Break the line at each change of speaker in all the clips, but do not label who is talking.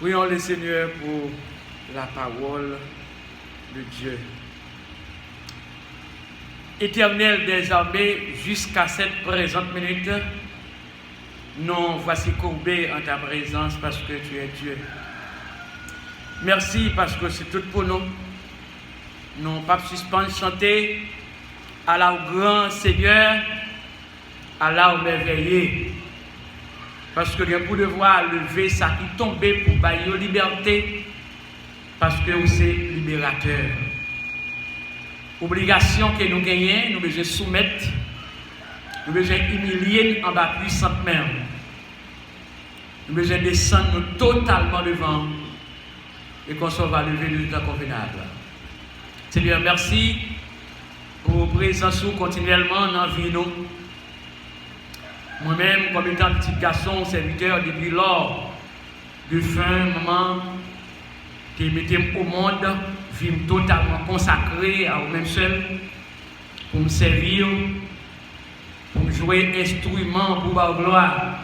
Prions le Seigneur pour la parole de Dieu. Éternel des armées, jusqu'à cette présente minute, nous voici courbés en ta présence parce que tu es Dieu. Merci parce que c'est tout pour nous. Nous pas suspendre chanter à la grand Seigneur, à la merveilleux. Parce que nous devoir lever ça qui tombait pour bailler liberté, parce que c'est libérateur. Obligation que nous gagnons, nous devons soumettre, nous devons humilier en bas puissante main. Nous devons descendre totalement devant et qu'on soit lever de tout convenable. Seigneur, merci pour présence continuellement dans la vie nous. Moi-même, comme étant petit garçon, serviteur depuis lors de fin, maman, qui mettait au monde, vivre totalement consacré à vous-même seul, pour me servir, pour me jouer instrument pour la gloire,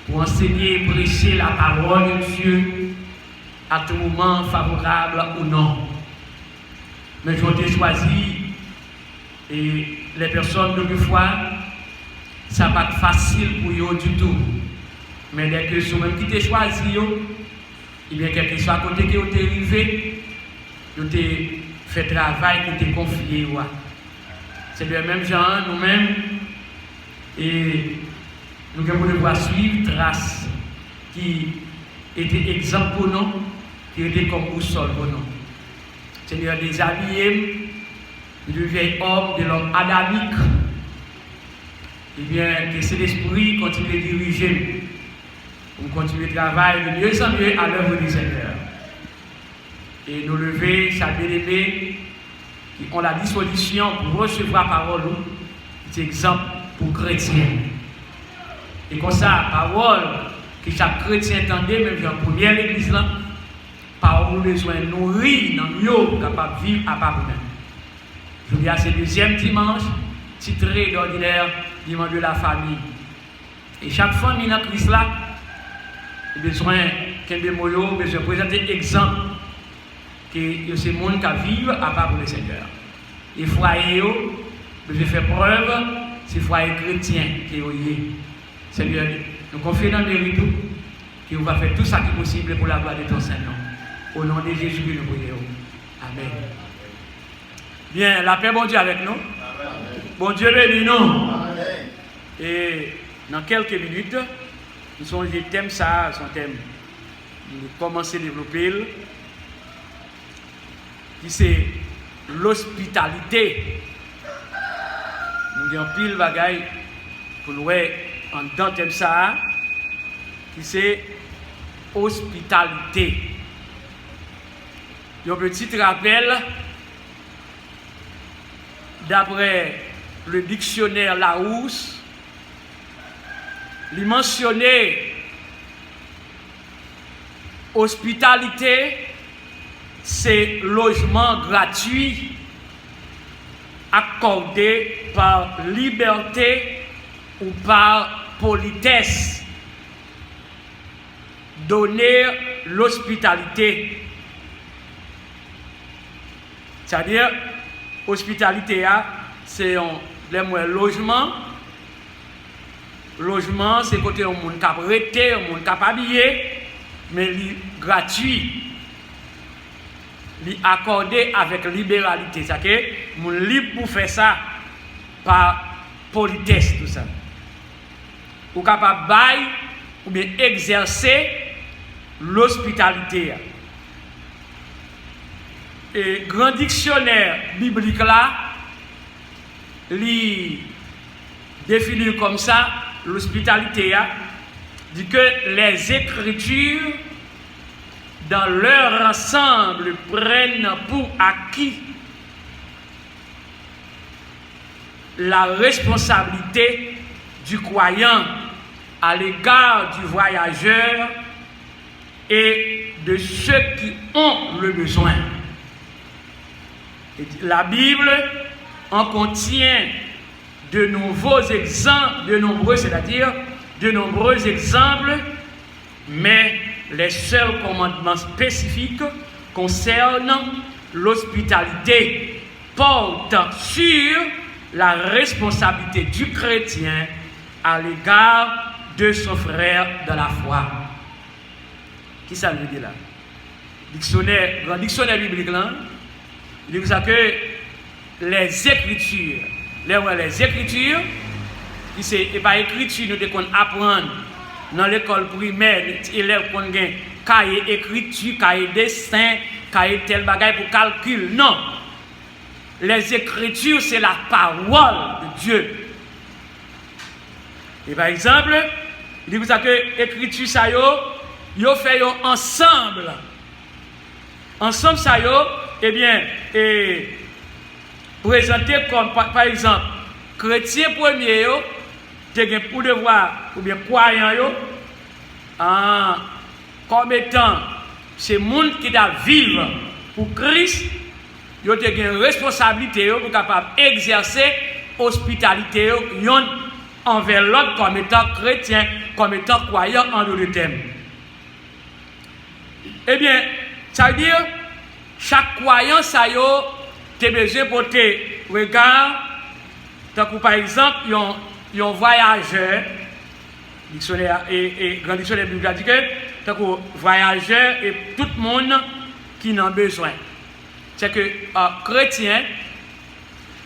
pour enseigner et prêcher la parole de Dieu à tout moment, favorable ou non. Mais j'ai choisi, et les personnes de foi, ça va pas être facile pour eux du tout. Mais dès que vous même qui t'ai choisi, il y a quelque chose à côté qui est arrivé, vous avez fait travail qui t'est confié. C'est le même genre, nous-mêmes, et nous devons devoir suivre trace qui était exemple pour nous, qui était comme boussole pour nous. Seigneur, déshabillé, du vieil homme, de l'homme adamique, eh bien, que c'est l'esprit continue de diriger pour continuer le travail de mieux en mieux à l'œuvre du Seigneur. Et nous lever, chaque bien-aimé, qui ont la disposition pour recevoir la parole, c'est exemple pour chrétiens. Et comme ça, la parole que chaque chrétien entendait, même dans la première église, là, parole besoin de nourrir dans le mieux, capable de vivre à part vous-même. Je dis à ce deuxième dimanche, titré d'ordinaire dimanche de la famille. Et chaque famille dans Christ là, a besoin qu'un des moyens, besoin de présenter exemple que c'est le monde qui vivent à part pour le Seigneur. Les foyers, besoin faire preuve, c'est le foyer chrétien qui est. Seigneur, nous confions dans le mérite que nous va faire tout ça qui est possible pour la gloire de ton Seigneur. Au nom de Jésus, nous prions. Amen. Bien, la paix, bon Dieu, avec nous. Amen. Bon Dieu, bénis nous. Amen. Et dans quelques minutes, nous sommes des thèmes, ça, son thème. Nous commençons à développer, qui c'est l'hospitalité. Nous avons pile de bagaille pour nous en dans thème, ça, qui c'est hospitalité. Un petit rappel, d'après le dictionnaire Larousse, il mentionnait hospitalité, c'est logement gratuit accordé par liberté ou par politesse. Donner l'hospitalité. C'est-à-dire, hospitalité, c'est un logement. Logement, c'est côté un monde qui a prêté, un monde qui a habillé, mais gratuit. Accordé avec libéralité. C'est-à-dire, on est libre pour faire ça par politesse, tout ça. Ou capable de ou bien exercer l'hospitalité. Et grand dictionnaire biblique là, il définit comme ça l'hospitalité, dit que les Écritures dans leur ensemble prennent pour acquis la responsabilité du croyant à l'égard du voyageur et de ceux qui ont le besoin. Et la Bible en contient de nombreux exemples, mais les seuls commandements spécifiques concernant l'hospitalité portent sur la responsabilité du chrétien à l'égard de son frère de la foi. Qui ça veut dire là? Grand dictionnaire biblique là, il dit ça que les écritures, les écritures, qui c'est pas écriture nous devons apprendre dans l'école primaire, les élèves qu'on gagne cahier écriture, cahier dessin, cahier tel bagage pour calcul. Non. Les écritures, c'est la parole de Dieu. Et par exemple, il dit ça que l'écriture, ça yo fait ensemble. Ensemble, ça eh bien, présenté comme, par exemple, chrétien premier, tu as pour devoir, ou bien croyant, comme étant, c'est le monde qui doit vivre pour Christ, ils ont une responsabilité pour capable d'exercer l'hospitalité envers l'autre comme étant chrétien, comme étant croyant en d'autres termes. Eh bien, ça veut dire, chaque croyant, ça y a besoin de porter regard, tant que par exemple, il y a un voyageur, dictionnaire et grand dictionnaire biblique dit que, tant que voyageur et tout le monde qui en a besoin. C'est que chrétien,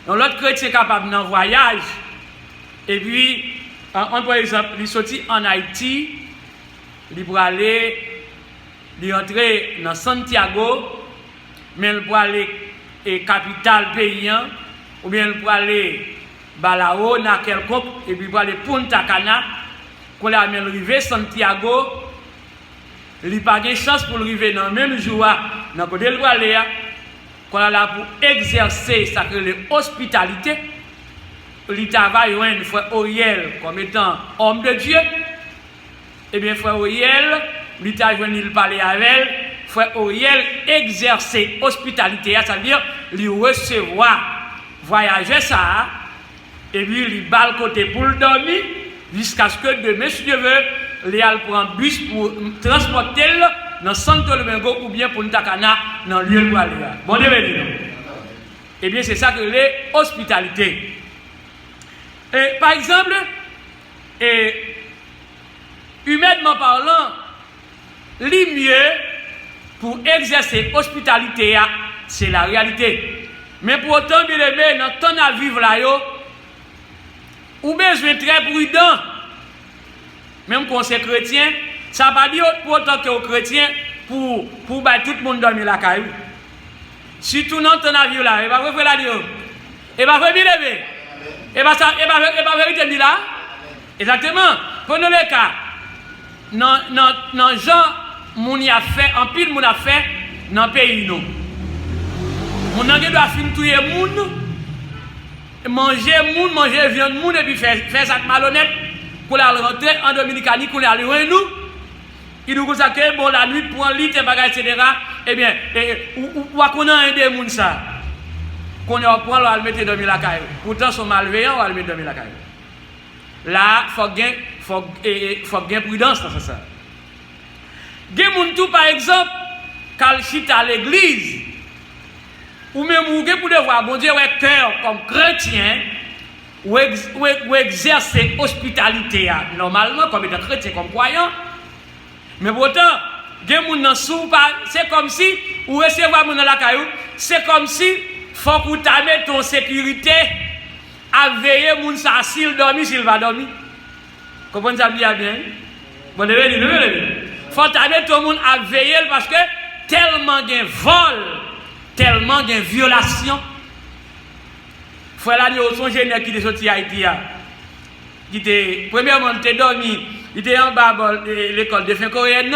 l'autre chrétien capable d'un voyage, et puis, par exemple, il sorti en Haïti, il pour aller, il entrer dans Santiago, mais il pour aller capitale paysan, ou bien il pour aller Balao, dans quelconque, et puis pour aller Punta Cana, quand il arrive Santiago, il n'a pas de chance pour arriver dans le même jour, dans le côté de aller, quand il a pour exercer sa hospitalité, il travaille avec frère Auriel comme étant homme de Dieu. Eh bien, frère Auriel, il parler avec elle, frère Auriel exercer hospitalité, c'est-à-dire lui recevoir, voyager ça, et puis il bat le côté pour le dormir, jusqu'à ce que demain, si Dieu veut, il prend un bus pour transporter dans Santo Domingo ou bien pour Ntacana dans le lieu où aller. Bon Dieu béni. Eh bien, c'est ça que les hospitalités. Et, par exemple, humainement parlant, le mieux pour exercer hospitalité, c'est la réalité. Mais pour autant, bien aimé, dans ton à vivre là, ou besoin très prudent. Même quand c'est chrétien, ça ne veut pas dire pour autant que chrétien pour tout le monde dormir la caillou. Si tout le monde a vu là, il va faire la dire. Il va faire bien lever. Et bien, vérité dit là. Exactement. Prenons le cas. Dans Jean, mon y a fait, en pile, mon a fait dans le pays. Mon doit finir tout le monde, manger viande, et puis faire ça malhonnête pour la rentrer en Dominicanie, pour aller loin nous. Il nous dit que bon, la nuit, pour un lit, etc. Eh bien, ou à qu'on a un des gens ça. Qu'on a point, on va le mettre dans la caille. Pourtant, son malveillant, on va le mettre dans la caille. Là, il faut gagner prudence dans ça. Des gens tout, par exemple, quand ils chita à l'église, ou même pour devoir, bon Dieu, ouais, cœur comme chrétien, ou exercer hospitalité, normalement, comme étant chrétien, comme croyant. Mais pourtant, des gens c'est comme si, ou recevoir mon dans la caillou, c'est comme si, faut que tu aies ton sécurité à veiller mon sa s'il dormit, s'il va dormir. Comprenez ça bien? Bon, faut t'aider tout le monde à veiller parce que tellement de vol, tellement de violation. Frère là, il y a son général qui est sorti à Haïti. Qui était, premièrement, il était dormi, il était en bas de l'école de fin coréenne.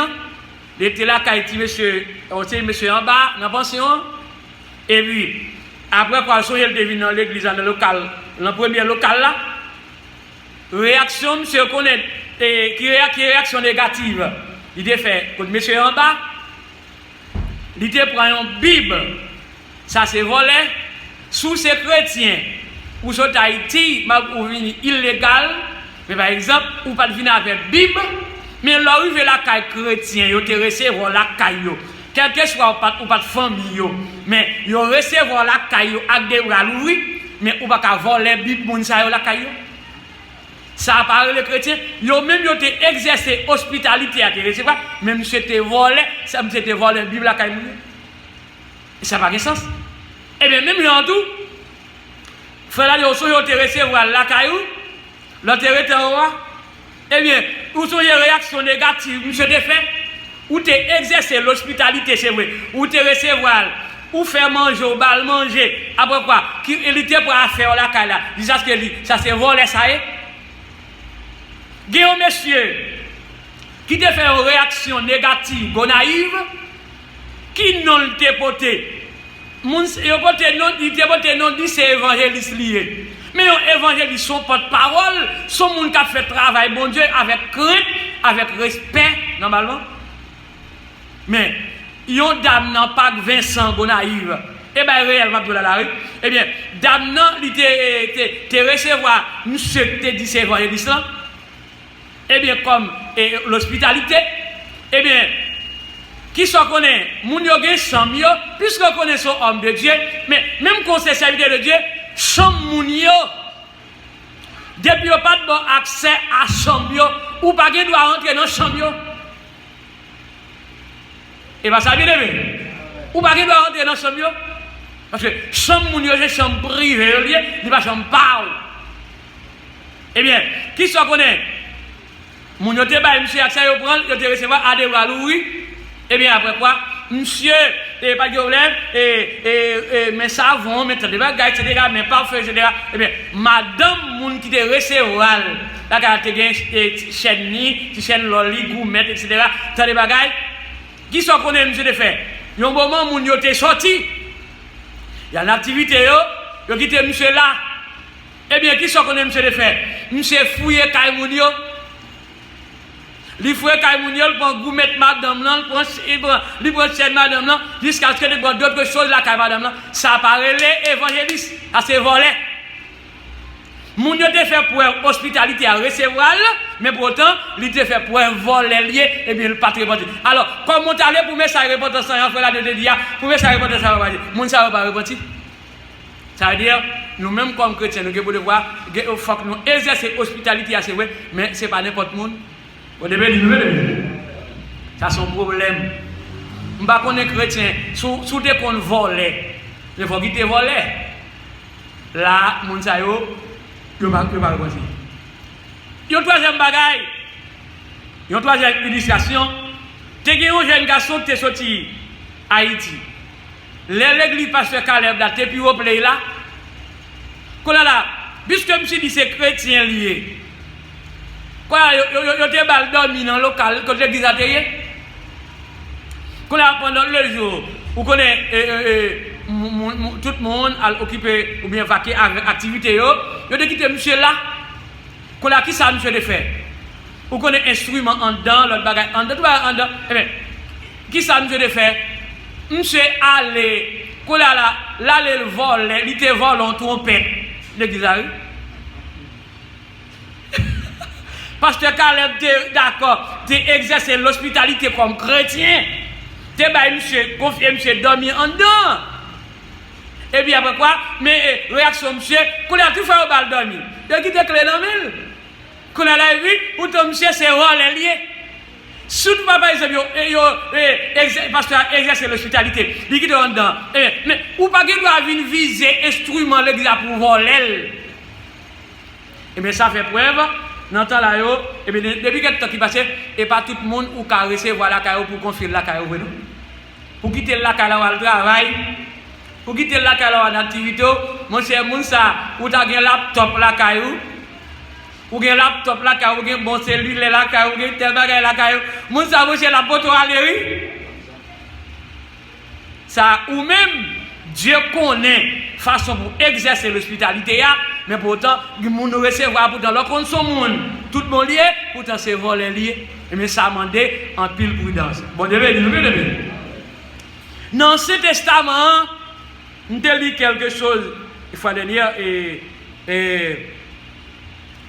Il était là, Haïti, monsieur en bas, dans la pension. Et puis, après, quand il est venu dans l'église, dans le premier local là, réaction, monsieur connaît, qui réaction négative. Il a fait, quand monsieur en bas, il a pris une Bible, ça c'est volé, sous ces chrétiens, ou sur Haïti, ou illégal, mais par exemple, ou pas venir avec Bible, Mais l'arrivée la caille chrétien, yo te recevoir la caille yo. Quel que soit ou pas de famille yo, mais yo recevoir la caille yo avec des bras oui, mais ou pas ka voler Bible moun sa yo la caille yo. Ça apparaît les chrétiens, yo même yo te exercer hospitalité à te recevoir, même si te volé, ça me te volé Bible la caille moun. Ça n'a pas de sens. Et bien même en tout, frère là yo so yo te recevoir la caille yo, l'autre retour. Eh bien, où sont les réactions négatives, monsieur te fait? Ou te exercer l'hospitalité, c'est vrai. Ou te recevoir, ou faire manger, ou bal manger. Après quoi? Qui était pour faire la caille là? Ça c'est volé, ça y est. Guillaume, monsieur, qui te fait une réaction négative, naïve, qui non te poté? Il te poté non dit c'est évangéliste lié. Mais les évangélistes sont porte-parole, sont gens qui ont fait travail, bon Dieu, avec crainte, avec respect, normalement. Mais, ils ont dame dans pas Vincent Gonaïve. Eh bien, réellement, de la rue. Eh bien, dame non, il te recevoir, monsieur te dit c'est évangéliste là. Eh bien, comme l'hospitalité, eh bien, qui soit connaît, moun yo gen chambre yo, puisque connaît son homme de Dieu, mais même qu'on s'est serviteur de Dieu, chambre moun yo, depuis yo pas de bon accès à chambre yo, ou pas gen doit rentrer dans chambre yo. Et bien ça bien aimé. Ou pas gen doit rentrer dans chambre yo. Parce que chambre moun yo c'est chambre privée, il pas chambre pa. Eh bien, qui soit connaît, moun yo te ba monsieur accès yo prendre, yo te recevoir à des oui. Eh bien, après quoi, monsieur, pas de problème, mais savon, mais des bagages, etc., mais parfum, etc. Eh bien, madame, moun qui te recevoir, la carte gagne, chaîne loli, gourmet, etc., t'as des bagages, qui sont connus, monsieur, de faire. Il y a un moment, moun yo te sorti, il y a une activité, yo quitté monsieur là. Eh bien, qui sont connus, monsieur, de faire. Monsieur fouillé, kay moun yo. Il faut que prend gourmet madame là, il prend chaîne madame là, jusqu'à ce que d'autres choses là, madame là, ça apparaît les évangélistes, à se voler. Moun yo te fait pour hospitalité à recevoir, mais pourtant, il te fait pour voler lié, et bien le pas très bon. Alors, comment tu allais pour mettre ça répondre sans faire la de dire, pour mettre ça répondre ça va pas dire, moun ça va pas répondre. Ça veut dire, nous-mêmes comme chrétiens, nous devons voir, il faut que nous exerçons l'hospitalité à ce vrai, mais ce n'est pas n'importe monde. Au début, ça c'est un problème. Je ne sais pas si les chrétiens, si tu qu'on volé, il faut qu'ils te volent. Là, mon sayo, il ne va pas réussir. Il y a un troisième bagaille, il y a une troisième illustration. Tu as un jeune garçon qui est sorti à Haïti. L'église pasteur Caleb, là, tu es plus au play là. Puisque je me suis dit c'est chrétien lié. Quoi, yo te bal dormi dans le local, quand l'église a été. Pendant le jour, vous connaissez tout le monde a occupé ou bien vaqué avec activité, yo te quitté monsieur là. Qui ça monsieur de faire? Vous connaissez instrument en dedans, l'autre bagage en dedans, eh bien, qui ça monsieur de faire? Monsieur allé, là, le vol, il te vole en trompette, l'église a eu. Pasteur Caleb, d'accord, tu exerces l'hospitalité comme chrétien. Tu es confié, monsieur, dormir en dedans. Et bien après quoi, mais réaction, monsieur, qu'on a tout fait au bal dormir. Tu as quitté clé dans le mille. Qu'on a la vie, ou ton monsieur, c'est rôle lié. Surtout, par exemple, pasteur exerce l'hospitalité. Il quitte en dedans. Mais, ou pas qu'il doit venir viser instrument l'église pour voler. Et bien ça fait preuve. Dans le temps là, et bien, depuis quelques temps qui passe, et pas tout le monde ou qu'à recevoir la caillou pour confier la caillou. Pour quitter la caillou à travail, pour quitter la caillou à l'activité, mon cher Mounsa, ou tu as un laptop la caillou, ou un laptop la caillou, ou un bon cellulaire la caillou, ou un tel bagage la caillou, Mounsa, mon cher la poteau à l'héry. Ça, ou même, Dieu connaît façon pour exercer l'hospitalité, mais pourtant, il nous recevoir pourtant le compte son monde. Tout le monde lié, pourtant c'est volé lié. Mais ça demande en pile prudence. Bon, dans ce testament, nous te lis quelque chose, il faut le lire,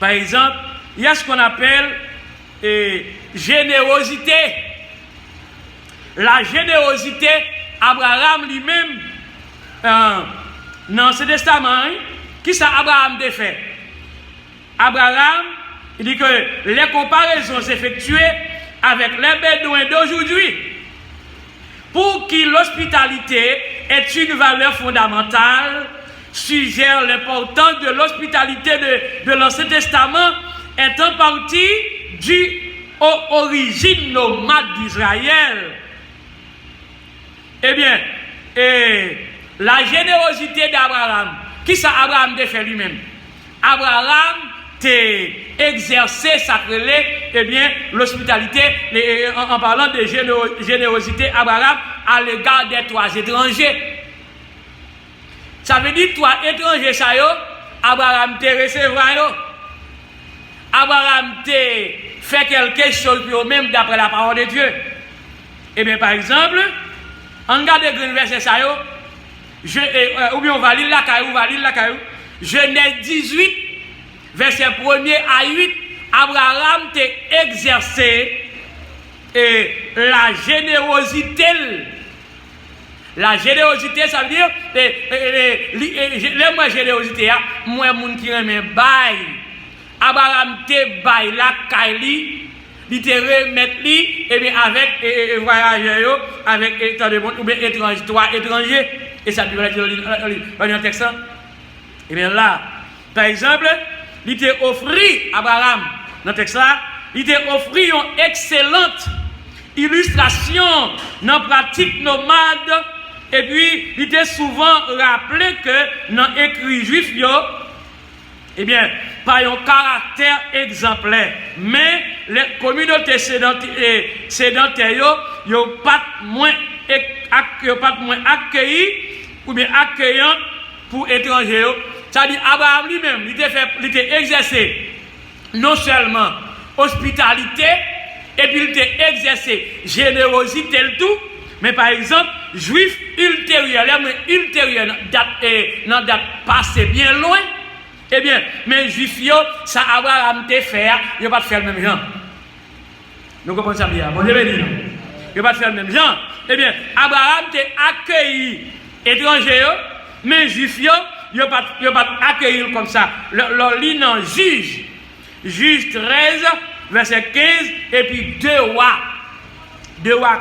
par exemple, il y a ce qu'on appelle générosité. La générosité, Abraham lui-même, dans ce testament, qui ça Abraham a fait? Abraham, il dit que les comparaisons effectuées avec les Bédouins d'aujourd'hui, pour qui l'hospitalité est une valeur fondamentale, suggère l'importance de l'hospitalité de l'Ancien Testament, est en partie due aux origines nomades d'Israël. Eh bien, la générosité d'Abraham, qui ça Abraham a fait lui-même? Abraham a exercé l'hospitalité, en parlant de générosité, Abraham à l'égard des 3 étrangers. Ça veut dire 3 étrangers, ça yo, Abraham te recevoir yo. Abraham te fait quelque chose pour eux-mêmes d'après la parole de Dieu. Eh bien, par exemple, on regarde le verset ça yo, ou bien on va lire la caillou, Genèse 18, verset 1er à 8, Abraham t'a exercé la générosité. La générosité, ça veut dire, les générosité, moi, moun qui remet bail. Abraham te bail la caille, il te remet li, et bien avec voyageurs, avec tant de monde, ou bien étrangers, 3 étrangers, et ça peut être dans le texte. Et bien là, par exemple, il t'a offert, Abraham, dans le texte là, il t'a offert une excellente illustration dans la pratique nomade. Et puis, il t'a souvent rappelé que dans l'écrit juif, eh bien, par un caractère exemplaire. Mais les communautés sédentaires, n'ont pas moins accueillis ou bien accueillants pour étrangers. C'est-à-dire, Abraham lui-même, il t'a exercé non seulement hospitalité, et puis il t'a exercé générosité, le tout, mais par exemple, juif ultérieur, dans date passée bien loin, eh bien, mais juif, ça Abraham te faire, il ne va pas faire le même genre. Nous comprenons ça bien. Bon, je vais dire non. Il ne va pas faire le même genre. Eh bien, Abraham t'a accueilli étranger, mais juif, il ne va pas accueillir comme ça. Le lit dans Juge 13, verset 15, et puis 2 rois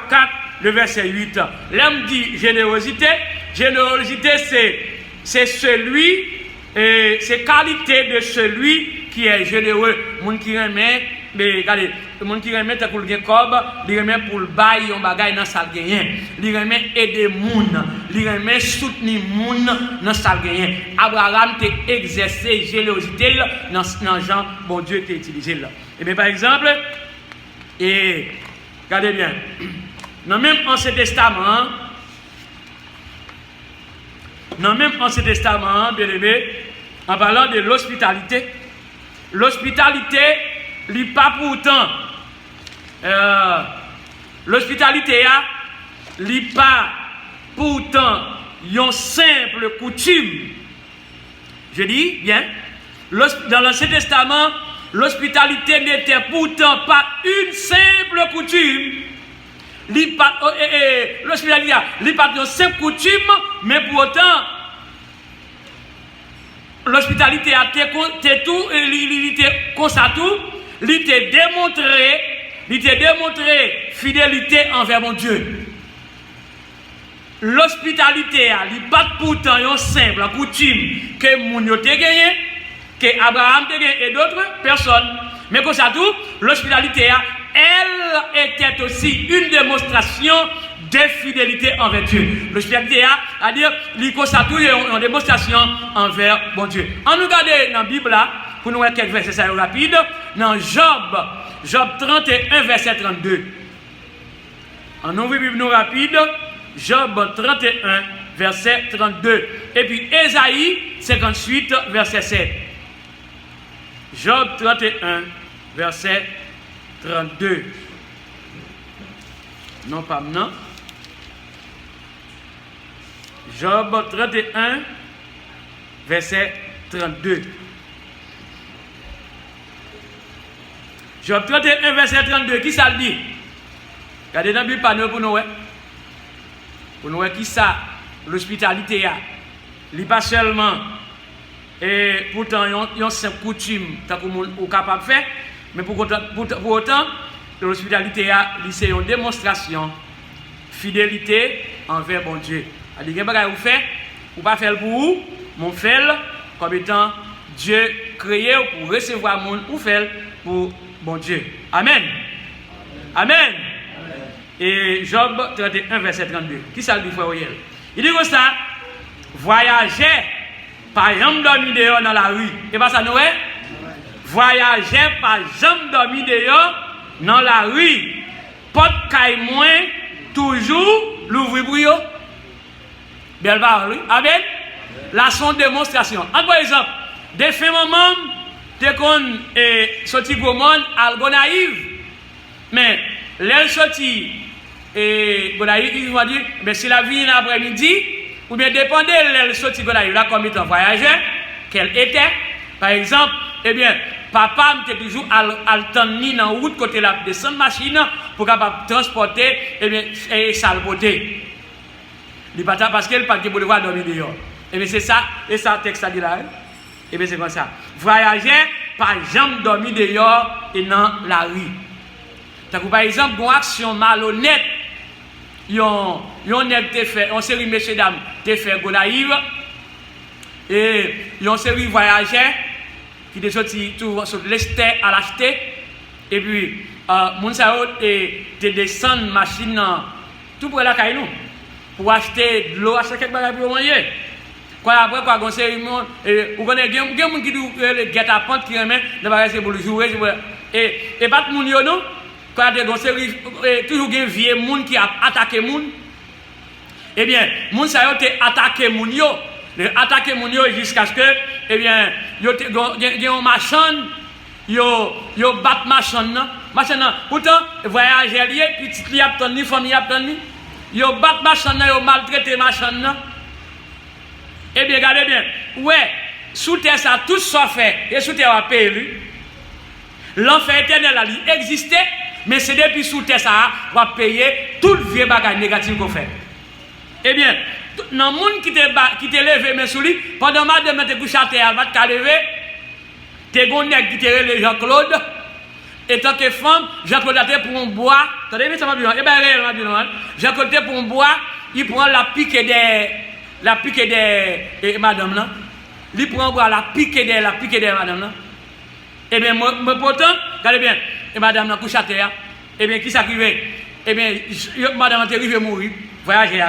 4, le verset 8. L'homme dit générosité. Générosité, c'est celui, c'est qualité de celui qui est généreux. Moun qui remet, mais regardez, moun qui remet pour le cob, il remet pour le bail, on bagaille dans sa gagnant. Il remet aider moun, il remet soutenir moun dans sa gagnant. Abraham t'a exercé générosité dans Jean, bon Dieu t'a utilisé là. Et bien par exemple, regardez bien. Dans le même Ancien Testament, bien aimé, en parlant de l'hospitalité, n'est pas pourtant, l'hospitalité n'est pas pourtant une simple coutume. Je dis bien, dans l'Ancien Testament, l'hospitalité n'était pourtant pas une simple coutume. L'hospitalité n'est pas une simple coutume, mais pour autant, l'hospitalité a été tout, il était comme ça tout, il était démontré fidélité envers mon Dieu. L'hospitalité n'est pas pourtant une simple coutume que mon Dieu a gagné, que Abraham a gagné et d'autres personnes. Mais comme ça tout, l'hospitalité elle était aussi une démonstration de fidélité envers Dieu. L'hospitalité à dire, il constate une démonstration envers bon Dieu. On nous regarde dans la Bible là, pour nous voir quelques versets rapides, dans Job 31, verset 32. On ouvre la Bible nous rapide, Job 31, verset 32. Et puis Ésaïe 58, verset 7. Job 31, verset 32. Non, pas maintenant. Job 31, verset 32. Job 31, verset 32, qui ça le dit? Regardez dans le Bible pour nous. Pour nous, qui ça? L'hospitalité, il n'est pas seulement, et pourtant, il y a une coutume que vous êtes capable de faire, mais pour autant, l'hospitalité, c'est une démonstration fidélité envers bon Dieu. Il y a des choses que vous faites, vous ne pas faire pour vous, mais fait comme étant Dieu créé pour recevoir mon ou faire pour bon Dieu. Amen. Amen. Et Job 31, verset 32. Qui ça le dit, frère Oyel? Il dit comme ça, voyager, par exemple, dormir dehors dans la rue. Et pas ça, nous, voyager, par exemple, dormir dehors dans la rue. Pas de caille moins, toujours l'ouvrir pour eux. Belle parole, amen. Là, son démonstration. Par exemple, des faits moments, dès qu'on est sorti au monde, algo naïf. Mais, l'air sorti, et il va dire, mais si la vie l'après-midi, ou bien dépendait de l'air sorti là comme étant voyageur, qu'elle était, par exemple, eh bien, papa était toujours à l'attendre dans la route côté la descendre machine pour capable transporter eh bien et salboter. Il pas parce qu'elle pas pour devoir dormir dehors. Et bien c'est ça et ça texte dit là. Et bien c'est comme ça. Voyager par jamais dormir dehors et dans la rue. Par exemple, une action malhonnête, yon te fait, on série messieurs dames, te fait gonaïve et yon série voyageurs qui te sorti tout sur l'est à l'acheter et puis moun sa et te descendre machine tout près la caille nous pour acheter de l'eau, acheter quelque chose pour manger. Quoi après quoi on série monde et vous connaissez gen moun qui dit le guet-apens qui remet de bagage pour le jouer et pas moun yo non. Quand il y a toujours un vieux monde qui a attaqué moun, eh bien, moun sa yo te attaqué moun yo, jusqu'à ce que, eh bien, yo te yon machin, yo bat machin nan, pourtant voyager lié, petit li ap tonni, famille ap tonni, yo bat machin nan, yo maltraité machin nan. Eh bien, regardez bien, ouais, sous terre ça tout soit fait, et sous terre a payé. L'enfer éternel a lui existé. Mais c'est depuis sous terre ça va payer tout le vieux bagage négatif qu'on fait. Eh bien, dans le monde qui te levé mais sous lui, pendant madame te couche à terre, va te lever, t'es gon nèg qui te relève Jean-Claude, et tant que femme, Jean-Claude a pour un bois, attendez, ça va bien, eh bien, réellement bien, Jean-Claude pour un bois, il prend la pique des madame là, il prend bois la pique des madame là. Eh bien, pourtant, regardez bien, et madame n'a couché à terre, eh bien, qui s'arrivait? Eh bien, madame est arrivée à mourir, voyager.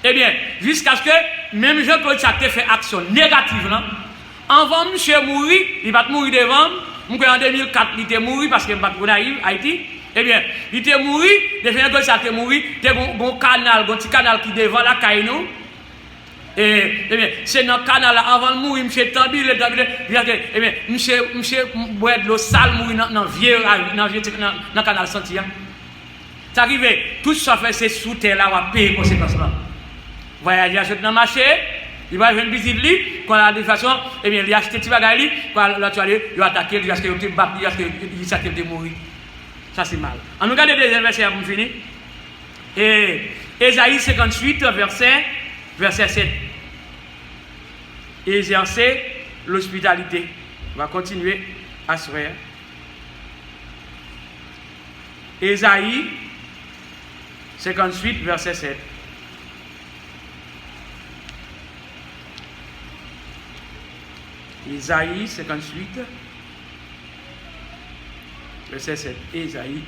Eh bien, jusqu'à ce que, même Jean-Claude Chakte fait action négative, là, avant monsieur mourir, il va mourir devant, en 2004, il était mort parce qu'il va naïf, Haïti. Eh bien, il était mort, depuis que Chakte mourir, il y a un petit canal qui devant la Caïnou. Eh bien, c'est dans le canal avant de mourir, monsieur Tambi, eh bien, monsieur boit de l'eau sale, mourir dans le canal Santia. C'est arrivé, tout ça fait, c'est sous terre là, on va payer les conséquences là. Voyager dans le marché, il va faire une visite, quand il a de façon, eh bien, il a acheté des petits bagages, quand il a tué, il a attaqué, il a acheté des petits bagages, il a acheté des mourir. Ça c'est mal. On nous regarde des versets pour finir. Et Ésaïe 58, verset 7. Exercer l'hospitalité. On va continuer à se faire. Ésaïe 58, verset 7. Ésaïe 58, verset 7. Ésaïe.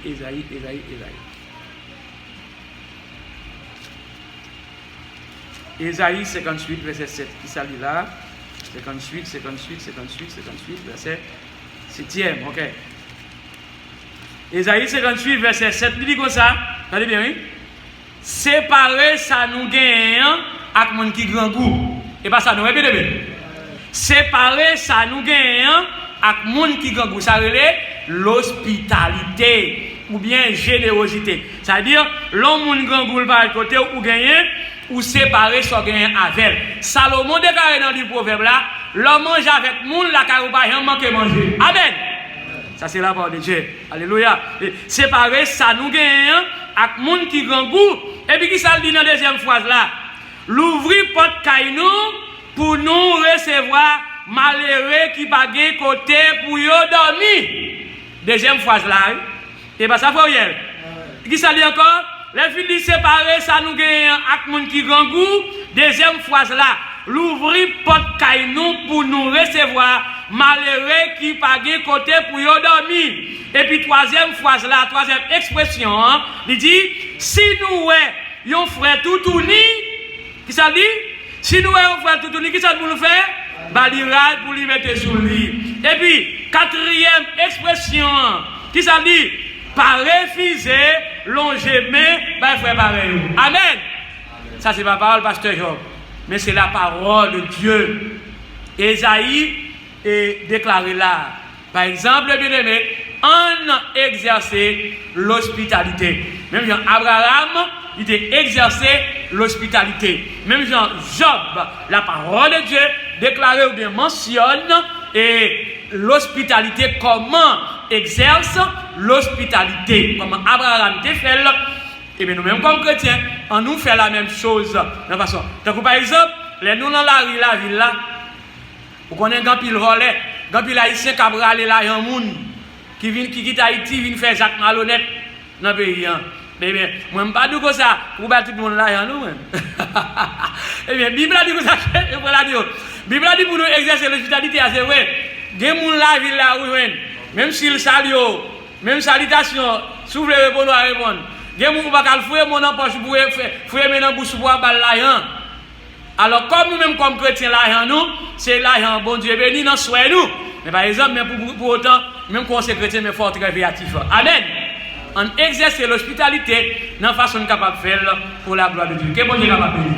Ésaïe 58, verset 7. Qui s'allie là? 58, verset 7e. Ok. Ésaïe 58, verset 7. Il dit comme ça. Regardez bien, oui. Séparer ça nous gagne avec mon qui grand goût. Et pas ça nous répétez bien. Séparer ça nous gagne avec mon qui grand goût. Ça relève l'hospitalité ou bien générosité. C'est-à-dire, l'homme grand goût par côté ou gagner ou séparer soit gagner avec. Salomon déclaré dans le proverbe là, l'homme mange avec moun la car ou pas rien manquer manger. Amen. Ça, c'est la parole de Dieu. Alléluia. Séparer ça, nous gagnons avec les gens qui grand goût. Et puis, qui ça dit dans la deuxième phrase là? L'ouvrir porte caille nous pour nous recevoir malheureux qui pas de côté pour y dormir. Deuxième phrase là. Et bien, ça fait rien. Qui ça dit encore? Les filles disent séparer ça, nous gagnons avec les gens qui grand goût. Deuxième phrase là. L'ouvrir porte caille nous pour nous recevoir malheureux qui pas de côté pour y dormir. Et puis troisième phrase là, troisième expression, hein, il dit si nous yon frère tout uni, qui ça dit? Si nous yon frère tout uni, qui ça pour nous faire? Balirade pour lui mettre sous lui. Et puis quatrième expression, qui ça dit? Pas refuser longemer par frère pareil. Amen. Ça c'est pas parole pasteur Job, mais c'est la parole de Dieu. Ésaïe est déclaré là. Par exemple, bien aimé, on exerçait l'hospitalité. Même Jean Abraham, il a exercé l'hospitalité. Même Jean Job, la parole de Dieu déclarée ou bien mentionne et l'hospitalité, comment exerce l'hospitalité, comment Abraham te fait. Et bien nous-mêmes comme chrétiens, on nous fait la même chose. De façon, donc par exemple, les nous dans la ville là, vous connaissez un pile volet, un pile haïtien qui a bralé là, un monde qui quitte Haïti, vient faire Jacques malhonnête dans le pays. Eh bien, moi, je ne pas dire comme ça, pour battre tout le monde là, nous. Eh bien, la Bible a dit comme ça, la Bible a dit pour nous exercer l'hospitalité, c'est vrai. Il y a des gens là, ville là, oui, même s'il salue, même salutation, souffle le répondre à répondre. Il y a des gens qui ne peuvent pas fouiller mon empoche pour fouiller maintenant bouche pour avoir l'argent. Alors, comme nous-mêmes, comme chrétiens, l'argent, nous, c'est l'argent, bon Dieu béni, dans soin nous. Mais par exemple, pour autant, même quand on est chrétien, mais il faut être très créatif. Amen. On exerce l'hospitalité dans la façon capable de faire pour la gloire de Dieu. Qu'est-ce que bon Dieu est capable de faire?